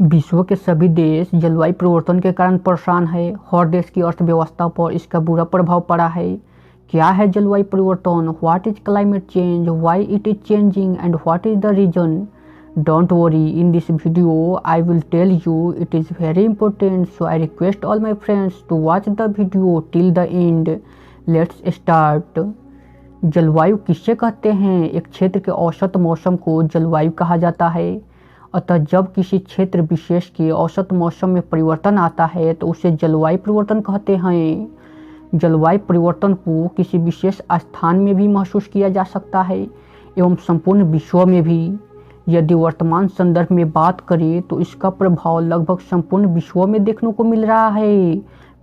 विश्व के सभी देश जलवायु परिवर्तन के कारण परेशान है। हर देश की अर्थव्यवस्था पर इसका बुरा प्रभाव पड़ा है। क्या है जलवायु परिवर्तन? What is climate change? Why it is changing and what is the reason? Don't worry, in this video I will tell you it is very important, so I request all my friends to watch the video till the end. Let's start. जलवायु किससे कहते हैं? एक क्षेत्र के औसत मौसम को जलवायु कहा जाता है। अतः जब किसी क्षेत्र विशेष के औसत मौसम में परिवर्तन आता है तो उसे जलवायु परिवर्तन कहते हैं। जलवायु परिवर्तन को किसी विशेष स्थान में भी महसूस किया जा सकता है एवं संपूर्ण विश्व में भी। यदि वर्तमान संदर्भ में बात करें तो इसका प्रभाव लगभग संपूर्ण विश्व में देखने को मिल रहा है।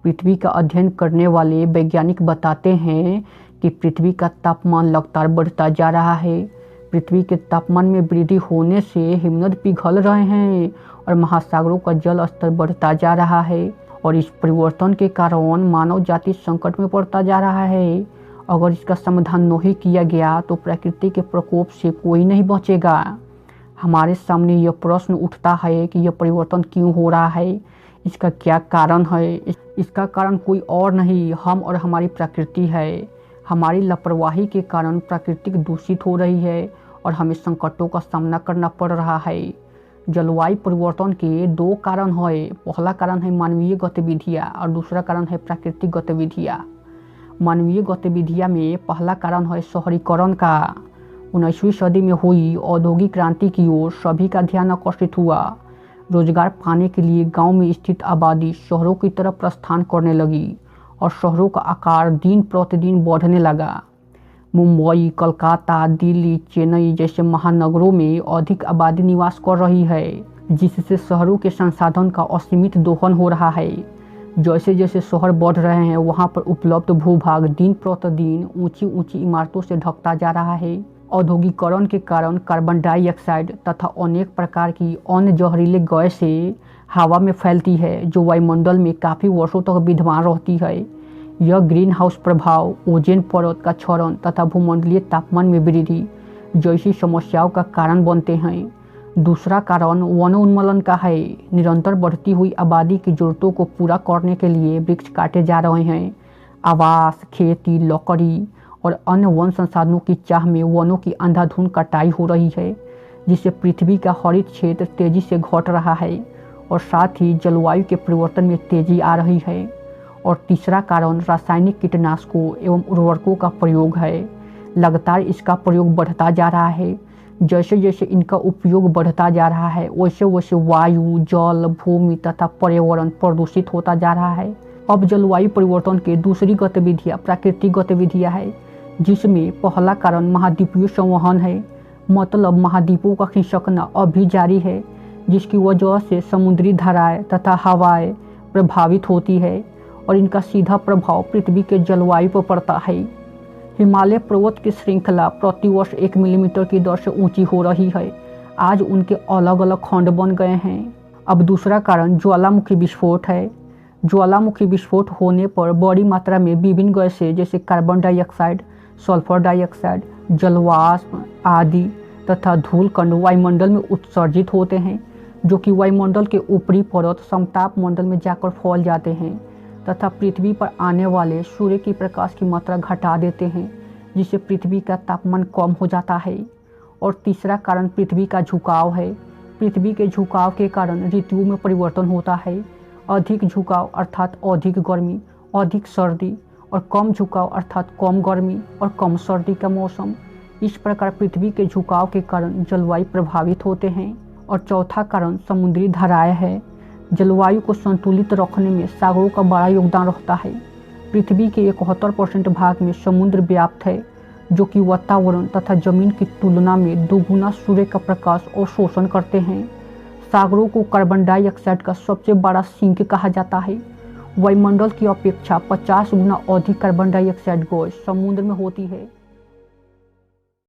पृथ्वी का अध्ययन करने वाले वैज्ञानिक बताते हैं कि पृथ्वी का तापमान लगातार बढ़ता जा रहा है। पृथ्वी के तापमान में वृद्धि होने से हिमनद पिघल रहे हैं और महासागरों का जल स्तर बढ़ता जा रहा है और इस परिवर्तन के कारण मानव जाति संकट में पड़ता जा रहा है। अगर इसका समाधान नहीं किया गया तो प्रकृति के प्रकोप से कोई नहीं बचेगा। हमारे सामने यह प्रश्न उठता है कि यह परिवर्तन क्यों हो रहा है, इसका क्या कारण है? इसका कारण कोई और नहीं, हम और हमारी प्रकृति है। हमारी लापरवाही के कारण प्रकृति दूषित हो रही है और हमें संकटों का सामना करना पड़ रहा है। जलवायु परिवर्तन के दो कारण हैं। पहला कारण है मानवीय गतिविधियाँ और दूसरा कारण है प्राकृतिक गतिविधियाँ। मानवीय गतिविधियाँ में पहला कारण है शहरीकरण का। 19वीं सदी में हुई औद्योगिक क्रांति की ओर सभी का ध्यान आकर्षित हुआ। रोजगार पाने के लिए गाँव में स्थित आबादी शहरों की तरफ प्रस्थान करने लगी और शहरों का आकार दिन प्रतिदिन बढ़ने लगा। मुंबई, कोलकाता, दिल्ली, चेन्नई जैसे महानगरों में अधिक आबादी निवास कर रही है, जिससे शहरों के संसाधन का असीमित दोहन हो रहा है। जैसे जैसे शहर बढ़ रहे हैं वहां पर उपलब्ध भूभाग दिन प्रतिदिन ऊंची ऊंची इमारतों से ढकता जा रहा है। औद्योगिकरण के कारण कार्बन डाइऑक्साइड तथा अनेक प्रकार की अन्य जहरीले गैसें हवा में फैलती है, जो वायुमंडल में काफ़ी वर्षों तक विद्यमान रहती है। यह ग्रीन हाउस प्रभाव, ओजोन परत का क्षरण तथा भूमंडलीय तापमान में वृद्धि जैसी समस्याओं का कारण बनते हैं। दूसरा कारण वनोन्मूलन का है। निरंतर बढ़ती हुई आबादी की जरूरतों को पूरा करने के लिए वृक्ष काटे जा रहे हैं। आवास, खेती, लकड़ी और अन्य वन संसाधनों की चाह में वनों की अंधाधुंध कटाई हो रही है, जिससे पृथ्वी का हरित क्षेत्र तेजी से घट रहा है और साथ ही जलवायु के परिवर्तन में तेजी आ रही है। और तीसरा कारण रासायनिक कीटनाशकों एवं उर्वरकों का प्रयोग है। लगातार इसका प्रयोग बढ़ता जा रहा है। जैसे जैसे इनका उपयोग बढ़ता जा रहा है वैसे वैसे वायु, जल, भूमि तथा पर्यावरण प्रदूषित होता जा रहा है। अब जलवायु परिवर्तन के दूसरी गतिविधियाँ प्राकृतिक गतिविधियाँ है, जिसमें पहला कारण महाद्वीपीय संवहन है। मतलब महाद्वीपों का खिसकना अभी जारी है, जिसकी वजह से समुद्री धाराएं तथा हवाएं प्रभावित होती है और इनका सीधा प्रभाव पृथ्वी के जलवायु पर पड़ता है। हिमालय पर्वत की श्रृंखला प्रतिवर्ष 1 मिलीमीटर की दर से ऊंची हो रही है। आज उनके अलग अलग खंड बन गए हैं। अब दूसरा कारण ज्वालामुखी विस्फोट है। ज्वालामुखी विस्फोट होने पर बड़ी मात्रा में विभिन्न गैसें जैसे कार्बन डाइऑक्साइड, सल्फर डाइऑक्साइड, जलवाष्प आदि तथा धूल कण वायुमंडल में उत्सर्जित होते हैं, जो कि वायुमंडल के ऊपरी परत समताप मंडल में जाकर फैल जाते हैं तथा पृथ्वी पर आने वाले सूर्य की प्रकाश की मात्रा घटा देते हैं, जिससे पृथ्वी का तापमान कम हो जाता है। और तीसरा कारण पृथ्वी का झुकाव है। पृथ्वी के झुकाव के कारण ऋतुओं में परिवर्तन होता है। अधिक झुकाव अर्थात अधिक गर्मी, अधिक सर्दी और कम झुकाव अर्थात कम गर्मी और कम सर्दी का मौसम। इस प्रकार पृथ्वी के झुकाव के कारण जलवायु प्रभावित होते हैं। और चौथा कारण समुद्री धाराएं है। जलवायु को संतुलित रखने में सागरों का बड़ा योगदान रहता है। पृथ्वी के 71% भाग में समुद्र व्याप्त है, जो कि वातावरण तथा जमीन की तुलना में दोगुना सूर्य का प्रकाश अवशोषण करते हैं। सागरों को कार्बन डाइऑक्साइड का सबसे बड़ा सिंक कहा जाता है। वायुमंडल की अपेक्षा 50 गुना अधिक कार्बन डाइऑक्साइड गैस समुद्र में होती है।